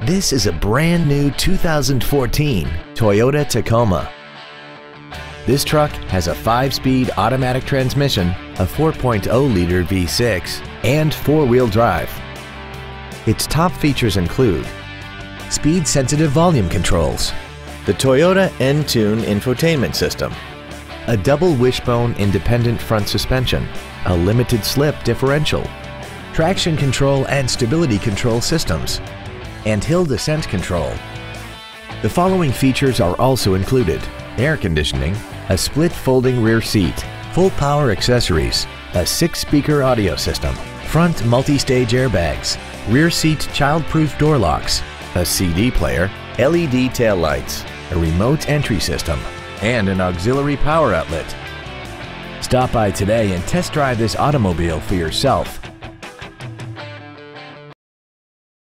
This is a brand new 2014 Toyota Tacoma. This truck has a 5-speed automatic transmission, a 4.0-liter V6, and 4-wheel drive. Its top features include speed-sensitive volume controls, the Toyota N-Tune infotainment system, a double wishbone independent front suspension, a limited slip differential, traction control and stability control systems, and hill descent control. The following features are also included: air conditioning, a split folding rear seat, full power accessories, a 6-speaker audio system, front multi-stage airbags, rear seat child-proof door locks, a CD player, LED taillights, a remote entry system, and an auxiliary power outlet. Stop by today and test drive this automobile for yourself.